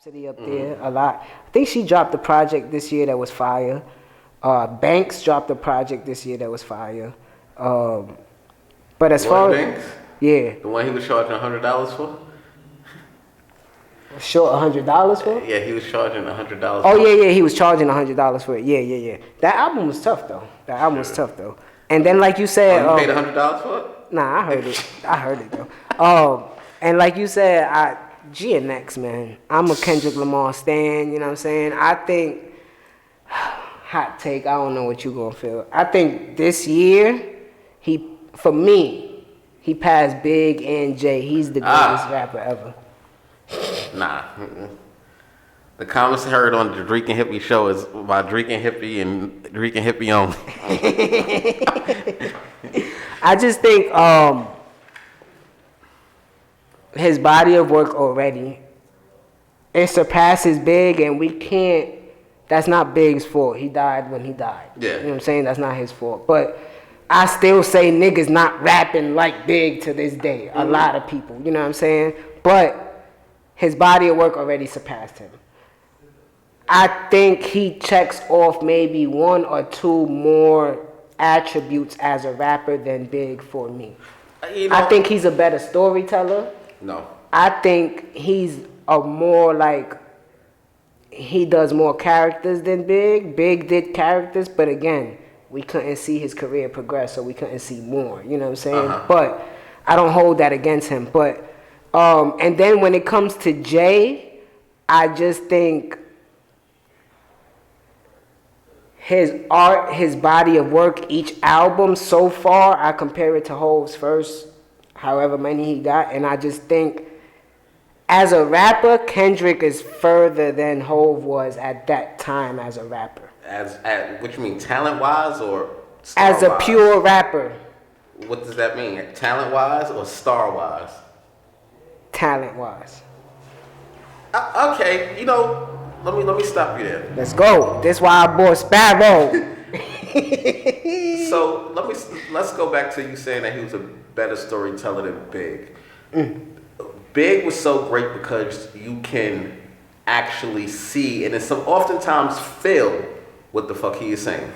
City up there a lot. I think she dropped a project this year that was fire. Banks dropped a project this year that was fire. But as far as Banks? Yeah, The one he was charging $100 for? short $100 for it? Yeah, he was charging $100. Oh yeah, he was charging $100 for it. Yeah. That album was tough though. And then like you said, You paid $100 for it? nah, I heard it though. And like you said, GNX, man. I'm a Kendrick Lamar stan, you know what I'm saying? I think, hot take, I don't know what you gonna feel. I think this year, for me, he passed Big and Jay. He's the greatest rapper ever. Nah. The comments heard on the Dricanhippie show is by Dricanhippie and Dricanhippie only. I just think his body of work already, it surpasses Big, and we can't, that's not Big's fault. He died when he died. Yeah. You know what I'm saying? That's not his fault. But I still say niggas not rapping like Big to this day. A lot of people, you know what I'm saying? But his body of work already surpassed him. I think he checks off maybe one or two more attributes as a rapper than Big for me. I think he's a better storyteller. No. I think he's a more like, he does more characters than Big. Big did characters, but again, we couldn't see his career progress, so we couldn't see more. You know what I'm saying? But I don't hold that against him. But and then when it comes to Jay, I just think his art, his body of work, each album so far, I compare it to Hov's first, however many he got, and I just think as a rapper, Kendrick is further than Hov was at that time as a rapper. What you mean, talent-wise or star-wise? As a pure rapper. What does that mean? Talent-wise or star-wise? Talent-wise. Okay, let me stop you there. Let's go. That's why I bought Sparrow. So let's go back to you saying that he was a better storyteller than Big. Big was so great because you can actually see and it's oftentimes feel what the fuck he is saying.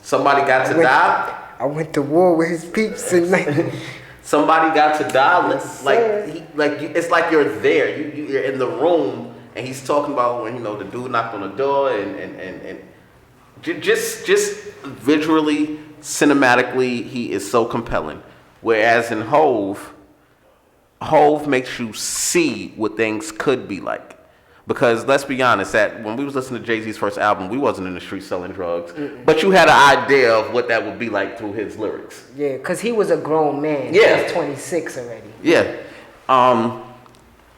Somebody got to die. I went to war with his peeps and somebody got to die. It's like you're there. You're in the room, and he's talking about when the dude knocked on the door and just visually, cinematically, he is so compelling. Whereas in Hov makes you see what things could be like. Because let's be honest, that when we was listening to Jay-Z's first album, we wasn't in the street selling drugs. But you had an idea of what that would be like through his lyrics. Yeah, because he was a grown man. Yeah. He was 26 already. Yeah.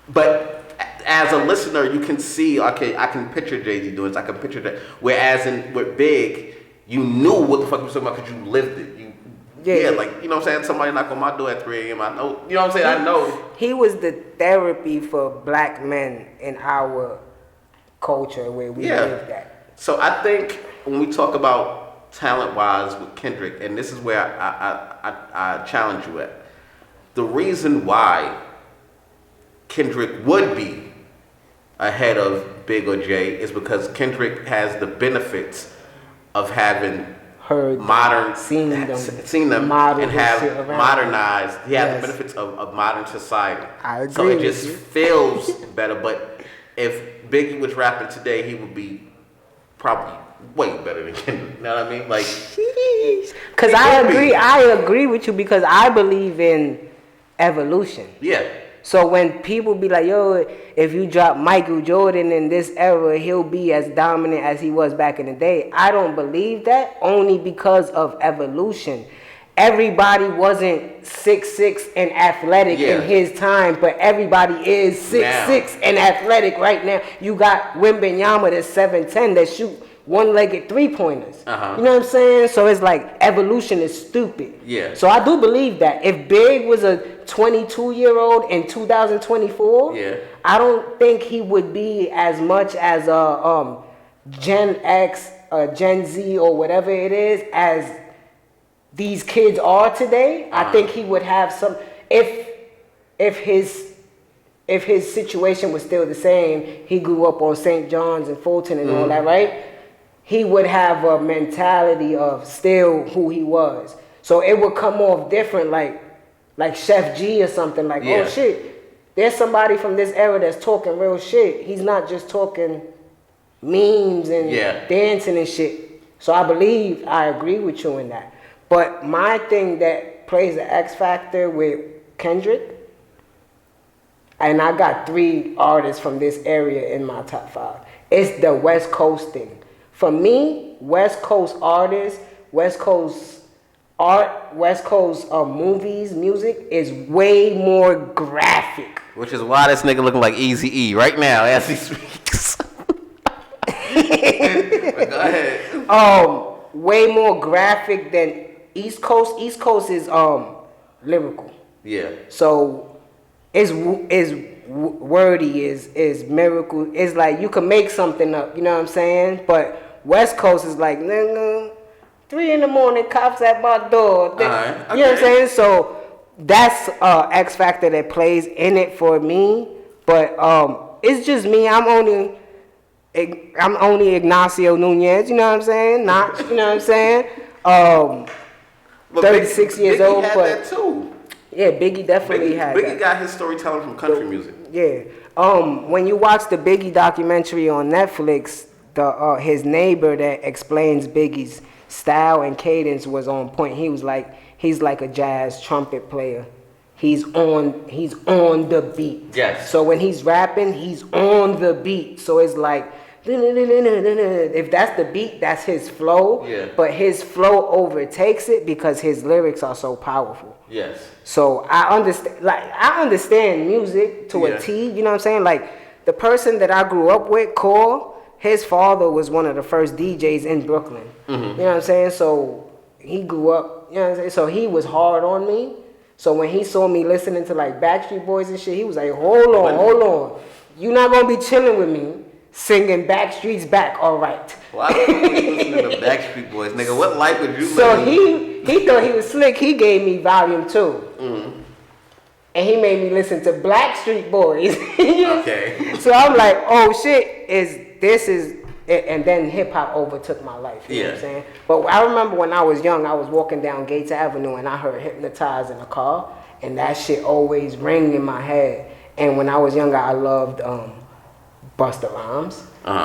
But as a listener, you can see, okay, I can picture Jay-Z doing this. I can picture that. Whereas with Big, you knew what the fuck he was talking about because you lived it. Yeah, like, you know what I'm saying? Somebody knock on my door at 3 a.m. I know, you know what I'm saying? I know. He was the therapy for black men in our culture where we live that. So I think when we talk about talent-wise with Kendrick, and this is where I challenge you at, the reason why Kendrick would be ahead of Big or Jay is because Kendrick has the benefits of having seen them and have modernized. He has the benefits of modern society. I agree. So it just feels better. But if Biggie was rapping today, he would be probably way better than Kendrick. You know what I mean? Like, because I agree with you because I believe in evolution. Yeah. So when people be like, yo, if you drop Michael Jordan in this era, he'll be as dominant as he was back in the day. I don't believe that only because of evolution. Everybody wasn't 6'6" and athletic in his time, but everybody is 6'6" and athletic right now. You got Wembanyama that's 7'10" that shoot one-legged three-pointers. You know what I'm saying? So it's like evolution is stupid. Yeah. So I do believe that. If Big was a 22-year-old in 2024, I don't think he would be as much as a Gen X, Gen Z, or whatever it is, as these kids are today. I think he would have some, if if his situation was still the same, he grew up on St. John's and Fulton and all that, right? He would have a mentality of still who he was. So it would come off different, like Chef G or something. Like, oh shit, there's somebody from this era that's talking real shit. He's not just talking memes and dancing and shit. So I agree with you in that. But my thing that plays the X factor with Kendrick, and I got 3 artists from this area in my top 5. It's the West Coast thing. For me, West Coast artists, West Coast art, West Coast movies, music is way more graphic. Which is why this nigga looking like Eazy-E right now as he speaks. Go ahead. Way more graphic than East Coast. East Coast is lyrical. Yeah. So is wordy, is miracle. It's like you can make something up, you know what I'm saying? But West Coast is like, nigga, 3 a.m, cops at my door. Okay. You know what I'm saying? So that's X factor that plays in it for me. But it's just me. I'm only Ignacio Nunez, you know what I'm saying? Not, you know what I'm saying? 36 years Biggie old, had but that too. Yeah, Biggie definitely had that. Biggie got his storytelling from country music. Yeah. When you watch the Biggie documentary on Netflix, his neighbor that explains Biggie's style and cadence was on point. He was like, he's like a jazz trumpet player. He's on the beat. Yes. So when he's rapping, he's on the beat. So it's like, if that's the beat, that's his flow. Yeah. But his flow overtakes it because his lyrics are so powerful. Yes. So I understand music to a T, you know what I'm saying? Like the person that I grew up with, Cole, his father was one of the first DJs in Brooklyn. You know what I'm saying? So he grew up, you know what I'm saying? So he was hard on me. So when he saw me listening to like Backstreet Boys and shit, he was like, hold on. You're not gonna be chilling with me singing Backstreet's Back, all right. Why would you listen to the Backstreet Boys? Nigga, what life would you live? So he thought he was slick. He gave me volume 2. And he made me listen to Blackstreet Boys. Okay. So I'm like, oh shit, and then hip hop overtook my life. You know what I'm saying? But I remember when I was young, I was walking down Gates Avenue and I heard Hypnotize in a car, and that shit always rang in my head. And when I was younger, I loved Busta Rhymes.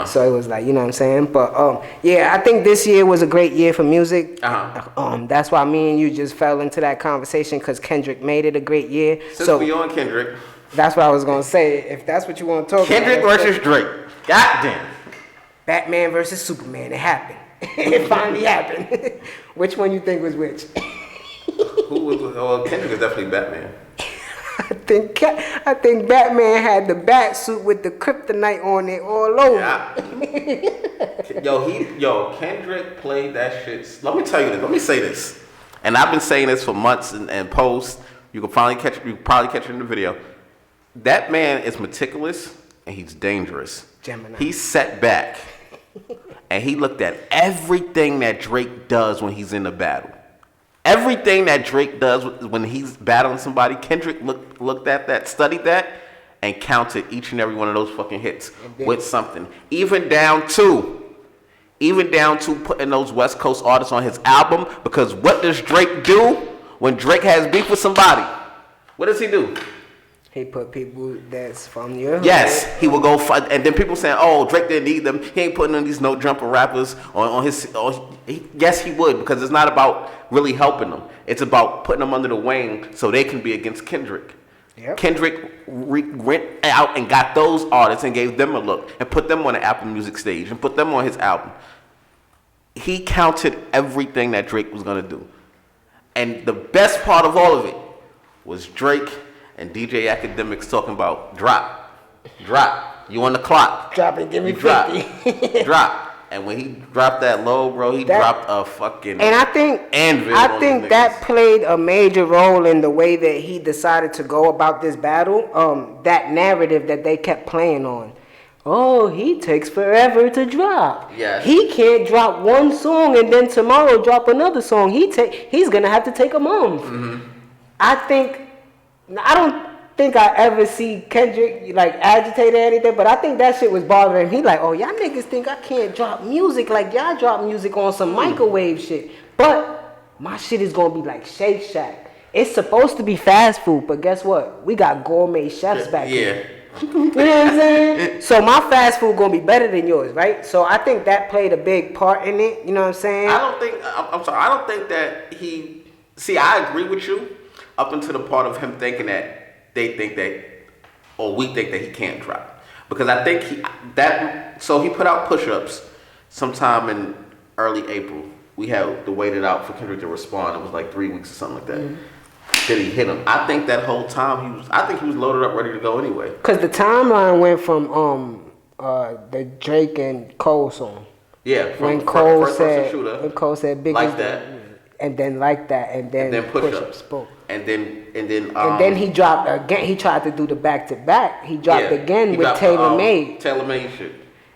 So it was like, you know what I'm saying? But I think this year was a great year for music. That's why me and you just fell into that conversation because Kendrick made it a great year. Since we on Kendrick. That's what I was gonna say. If that's what you want to talk Kendrick about. versus Drake. Goddamn. Batman versus Superman. It happened. It finally happened. Which one you think was which? Kendrick is definitely Batman. I think Batman had the bat suit with the kryptonite on it all over. Yeah. Kendrick played that shit. Let me tell you this. Let me say this. And I've been saying this for months and posts. You can probably catch it in the video. That man is meticulous and he's dangerous. Gemini. He sat back and he looked at everything that Drake does when he's in a battle. Everything that Drake does when he's battling somebody, Kendrick looked at that, studied that, and counted each and every one of those fucking hits with something. Even down to putting those West Coast artists on his album, because what does Drake do when Drake has beef with somebody? What does he do? He put people that's from your hood. Yes, he will go fight, and then people saying, "Oh, Drake didn't need them. He ain't putting on these no jumper rappers on his." Yes, he would, because it's not about really helping them. It's about putting them under the wing so they can be against Kendrick. Yep. Kendrick went out and got those artists and gave them a look and put them on the Apple Music stage and put them on his album. He counted everything that Drake was gonna do, and the best part of all of it was Drake and DJ Academics talking about drop. You on the clock. Drop it, give me 50. Drop. And when he dropped that low, bro, he dropped a fucking. And I think that played a major role in the way that he decided to go about this battle. That narrative that they kept playing on. Oh, he takes forever to drop. Yes. He can't drop one song and then tomorrow drop another song. He's gonna have to take a month. Mm-hmm. think I ever see Kendrick like agitated or anything, but I think that shit was bothering him. He like, oh, y'all niggas think I can't drop music like y'all drop music on some microwave shit. But my shit is gonna be like Shake Shack. It's supposed to be fast food, but guess what? We got gourmet chefs back here. You know what I'm saying? So my fast food gonna be better than yours, right? So I think that played a big part in it. You know what I'm saying? I'm sorry. I don't think that he. See, I agree with you up until the part of him thinking that they think that, or we think that he can't drop, because I think so he put out push-ups sometime in early April. We had to wait it out for Kendrick to respond. It was like 3 weeks or something like that. Mm-hmm. Then he hit him. I think that whole time he was loaded up, ready to go anyway. Cause the timeline went from the Drake and Cole song. Yeah, when Cole said big like that. And then like that, and then push-ups. Boom. And then he dropped again. He tried to do the back-to-back. He dropped again with Taylor Made. Taylor Made shit.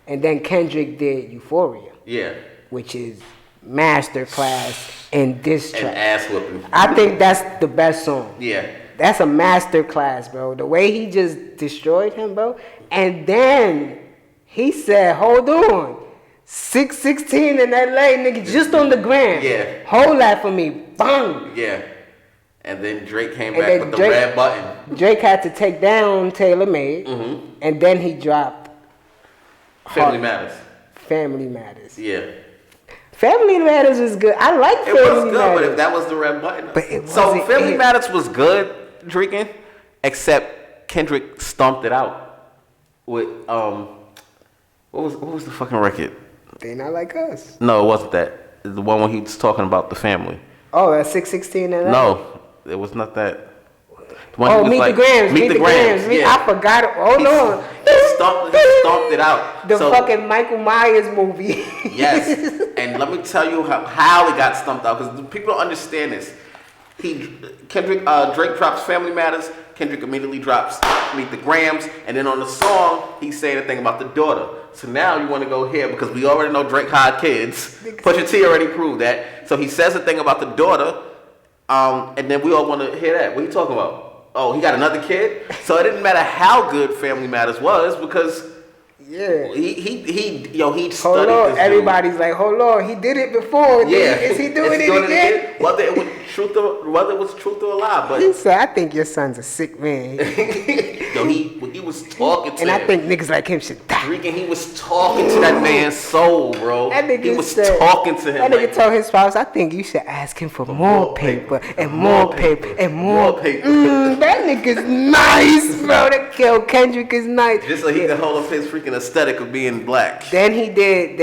And then Kendrick did Euphoria. Yeah. Which is masterclass in this track. And ass whipping. I think that's the best song. Yeah. That's a masterclass, bro. The way he just destroyed him, bro. And then he said, hold on. 616 in LA, nigga, just on the gram. Yeah. Hold that for me. Bang. Yeah. And then Drake came back with the red button. Drake had to take down Taylor Made. Mm-hmm. And then he dropped Family Matters. Family Matters. Yeah. Family Matters was good. I like Family Matters. It was good, but if that was the red button. But it so Family Matters was good, Drican, except Kendrick stomped it out with what was the fucking record? They Not Like Us. No, it wasn't that. The one when he was talking about the family. Oh, that's 616 and No, it was not that. Meet the Grams. Meet the Grams. Yeah. I forgot it. Hold on. He stomped it out. The fucking Michael Myers movie. Yes. And let me tell you how it got stumped out, because people don't understand this. Drake drops Family Matters. Kendrick immediately drops Meet the Grams, and then on the song he's saying a thing about the daughter. So now you want to go here because we already know Drake had kids. Pusha T already proved that. So he says a thing about the daughter, and then we all want to hear that. What are you talking about? Oh, he got another kid? So it didn't matter how good Family Matters was, because he studied hold on. this Everybody's like, hold on, he did it before. Yeah. Is he doing it again? Whether it was truth or a lie, but he said, I think your son's a sick man. he was talking to him. And I think niggas like him should die. He was talking to that man's soul, bro. He was talking to him. That nigga told his spouse, I think you should ask him for more paper and more paper and more paper. That nigga's nice, bro. That kill Kendrick is nice. Just so he can hold up his freaking aesthetic of being black. Then he did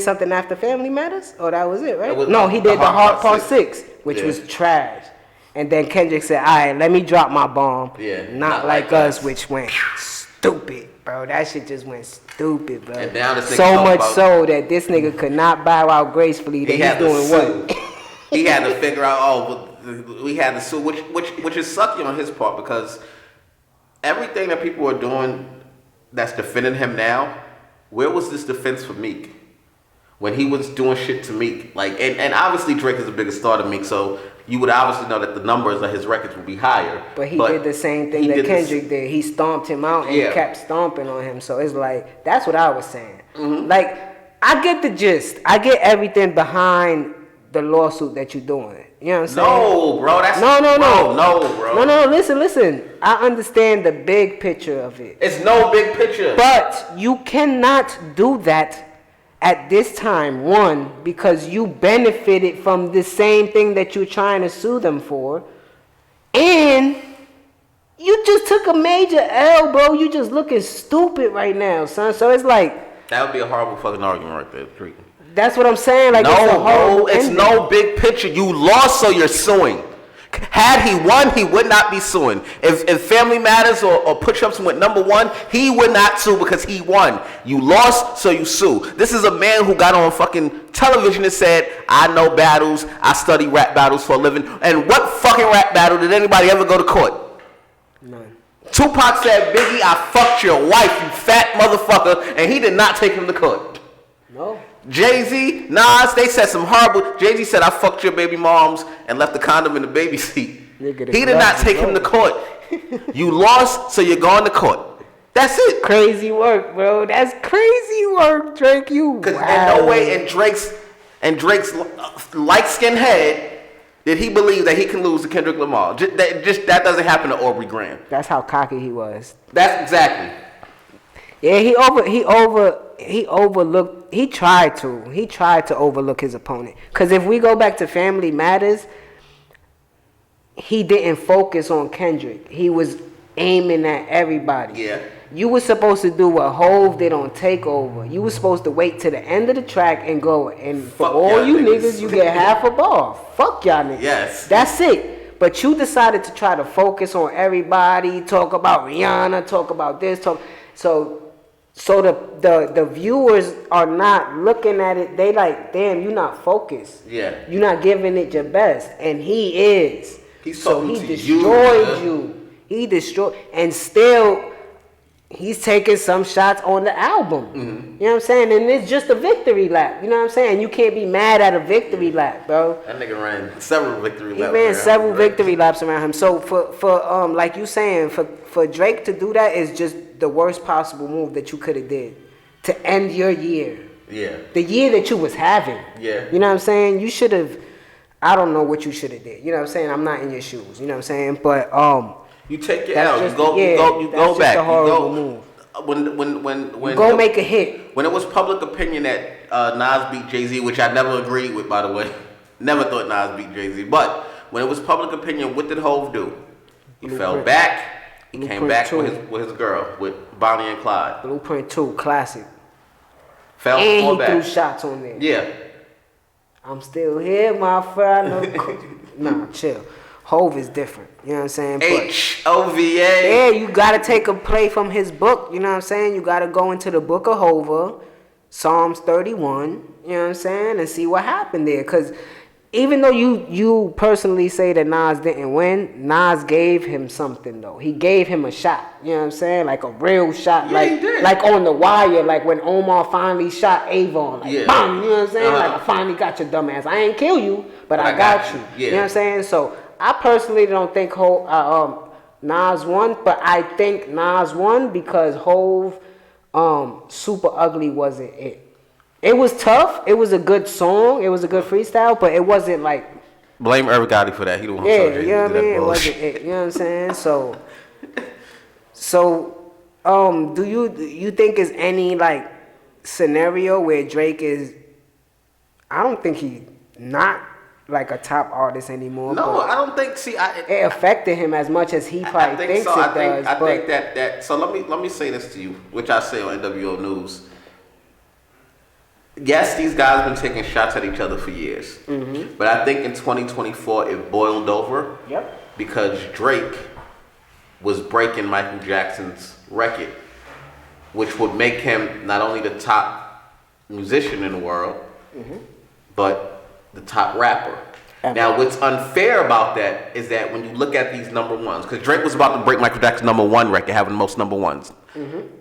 something after Family Matters? Oh, that was it, right? He did the Heart Part 6, which was trash. And then Kendrick said, all right, let me drop my bomb. Yeah. Not Like Us, which went stupid, bro. That shit just went stupid, bro. And now this nigga so much so that this nigga could not bow out gracefully that he's doing what? He had to figure out, we had to sue, which is sucky on his part, because everything that people are doing that's defending him now, where was this defense for Meek? When he was doing shit to Meek. And obviously Drake is a bigger star than Meek, so you would obviously know that the numbers of his records would be higher. But he did the same thing that Kendrick did. He stomped him out and kept stomping on him. So it's like, that's what I was saying. Mm-hmm. Like, I get the gist. I get everything behind the lawsuit that you're doing. You know what I'm saying? No, bro. That's No, bro. No, listen. I understand the big picture of it. It's no big picture. But you cannot do that at this time, one, because you benefited from the same thing that you're trying to sue them for, and you just took a major L, bro. You just looking stupid right now, son. So it's like, that would be a horrible fucking argument right there, Drake. That's what I'm saying. Like, it's no big picture. You lost, so you're suing. Had he won, he would not be suing. If Family Matters or Push-Ups went number one, he would not sue because he won. You lost, so you sue. This is a man who got on fucking television and said, I know battles, I study rap battles for a living. And what fucking rap battle did anybody ever go to court? None. Tupac said, Biggie, I fucked your wife, you fat motherfucker, and he did not take him to court. No. Jay-Z, Nas, they said some horrible. Jay-Z said, I fucked your baby moms and left the condom in the baby seat. Nigga, He did not take him to court. You lost, so you're going to court. That's it. Crazy work, bro. That's crazy work, Drake. You Because in no way in Drake's light-skinned head did he believe that he can lose to Kendrick Lamar. That doesn't happen to Aubrey Graham. That's how cocky he was. That's exactly. Yeah, he overlooked. He tried to overlook his opponent. Because if we go back to Family Matters, he didn't focus on Kendrick. He was aiming at everybody. Yeah. You were supposed to do what Hove did on Takeover. You were supposed to wait to the end of the track and go, and for Fuck all you niggas. niggas, you get half a bar. Fuck y'all niggas. Yes. That's it. But you decided to try to focus on everybody, talk about Rihanna, talk about this, so the viewers are not looking at it. They like, damn, you're not focused. Yeah. You're not giving it your best. And he is. He's so talking he to destroyed you. you. He destroyed, and still he's taking some shots on the album. Mm-hmm. You know what I'm saying? And it's just a victory lap. You know what I'm saying? You can't be mad at a victory lap, bro. That nigga ran several victory laps. He ran several victory laps around him. So for like you saying, for Drake to do that is just the worst possible move that you could have did to end your year. Yeah. The year that you was having. Yeah. You know what I'm saying? You should have. I don't know what you should have did. You know what I'm saying? I'm not in your shoes. You know what I'm saying? But you take your that's L. just- You go back. A horrible move. When Go make a hit. When it was public opinion that Nas beat Jay-Z, which I never agreed with, by the way. Never thought Nas beat Jay-Z. But when it was public opinion, what did Hove do? He fell back. He came back with his girl, with Bonnie and Clyde. Blueprint 2, classic. Fall And he back. threw shots on there. Yeah. I'm still here, my friend. Nah, chill. Hove is different. You know what I'm saying? H-O-V-A. Yeah, you got to take a play from his book. You know what I'm saying? You got to go into the book of Hova, Psalms 31. You know what I'm saying? And see what happened there. Because even though you personally say that Nas didn't win, Nas gave him something, though. He gave him a shot. You know what I'm saying? Like a real shot. Yeah, he did. Like on the wire. Like when Omar finally shot Avon. Like, bam. You know what I'm saying? Like, I finally got your dumb ass. I ain't kill you, but I got you. Yeah. You know what I'm saying? So I personally don't think Nas won, but I think Nas won because Hove, Super Ugly wasn't it. It was tough. It was a good song. It was a good freestyle, but it wasn't like. Blame Irv Gotti for that. He the one who Yeah, told Jay-Z you know to what I do mean? that It wasn't bullshit. it. You know what I'm saying? Do you think is any like scenario where Drake is? I don't think he not like a top artist anymore. No, I don't think. See, it affected him as much as he probably thinks so. it does. I think that. So let me say this to you, which I say on NWO News. Yes, these guys have been taking shots at each other for years, but I think in 2024 it boiled over. Yep. Because Drake was breaking Michael Jackson's record, which would make him not only the top musician in the world, but the top rapper. Now, what's unfair about that is that when you look at these number ones, because Drake was about to break Michael Jackson's number one record, having the most number ones.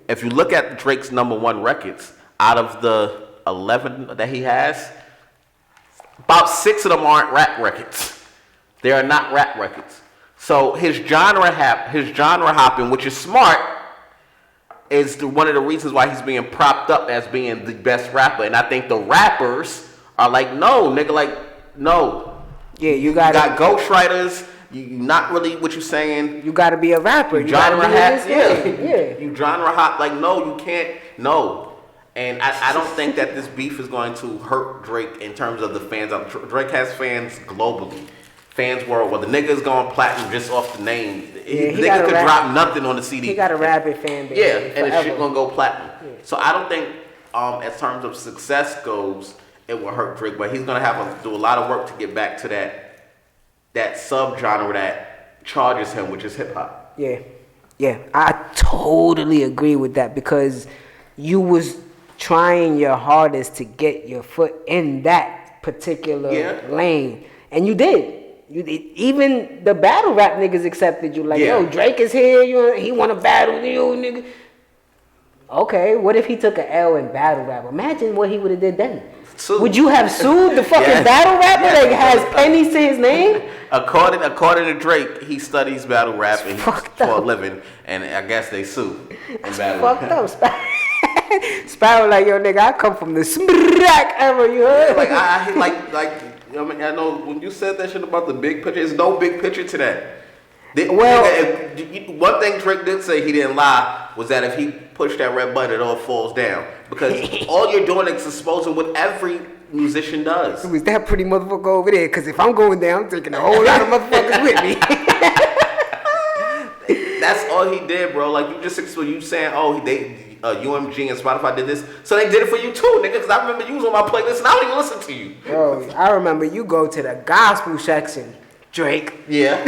If you look at Drake's number one records, out of the 11 that he has, about 6 of them aren't rap records. They are not rap records. So his genre hopping, which is smart, is one of the reasons why he's being propped up as being the best rapper. And I think the rappers are like, no, nigga, like, no. Yeah, you got ghostwriters. You not really what you're saying. You got to be a rapper. You genre hop. Yeah. You genre hop. Like, no, you can't. No. And I don't think that this beef is going to hurt Drake in terms of the fans. Drake has fans globally. Fans worldwide. The nigga's going platinum just off the name. Yeah, the nigga could drop nothing on the CD. He got a rabid fan base. Yeah, and the shit gonna go platinum. Yeah. So I don't think, as terms of success goes, it will hurt Drake. But he's gonna have to do a lot of work to get back to that subgenre that charges him, which is hip hop. Yeah. I totally agree with that because you was trying your hardest to get your foot in that particular lane, and you did. Even the battle rap niggas accepted you. Like, yo, Drake is here. He want to battle you, nigga. Okay, what if he took an L in battle rap? Imagine what he would have did then. Would you have sued the fucking battle rapper that has pennies to his name? according to Drake, he studies battle rap and for a up. living, and I guess they sue in battle Fucked rap. up, Sparrow. Sparrow like, yo, nigga, I come from the smack era, you heard? Like I mean, I know when you said that shit about the big picture, there's no big picture to that. One thing Drake did say he didn't lie was that if he pushed that red button, it all falls down because all you're doing is exposing what every musician does. It was that pretty motherfucker over there, because if I'm going down, I'm taking a whole lot of motherfuckers with me. That's all he did, bro. Like you saying, UMG and Spotify did this, so they did it for you too, nigga. Because I remember you was on my playlist and I don't even listen to you. Bro, I remember you go to the gospel section, Drake. Yeah.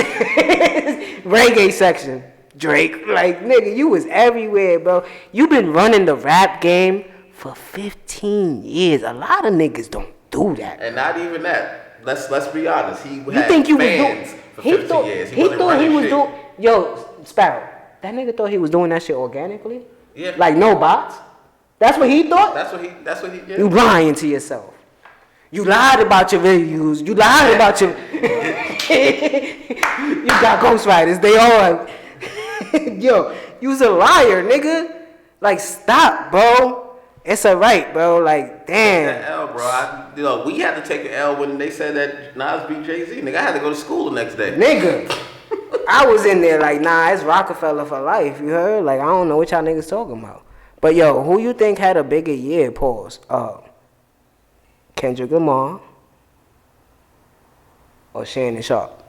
Reggae section, Drake. Like, nigga, you was everywhere, bro. You been running the rap game for 15 years. A lot of niggas don't do that. And not even that. Let's be honest. He had think you fans for 15 years. He thought he was doing. Yo, Sparrow, that nigga thought he was doing that shit organically. Yeah. Like no bots. That's what he thought. That's what he did. You lying to yourself. You lied about your reviews. You lied about your. You got ghostwriters. They all. Yo, you's a liar, nigga. Like, stop, bro. It's alright, bro. Like, damn. That L, bro. We had to take an L when they said that Nas beat Jay-Z. Nigga, I had to go to school the next day. Nigga. I was in there like, nah, it's Rockefeller for life. You heard? Like, I don't know what y'all niggas talking about. But yo, who you think had a bigger year? Pause. Kendrick Lamar or Shannon Sharp?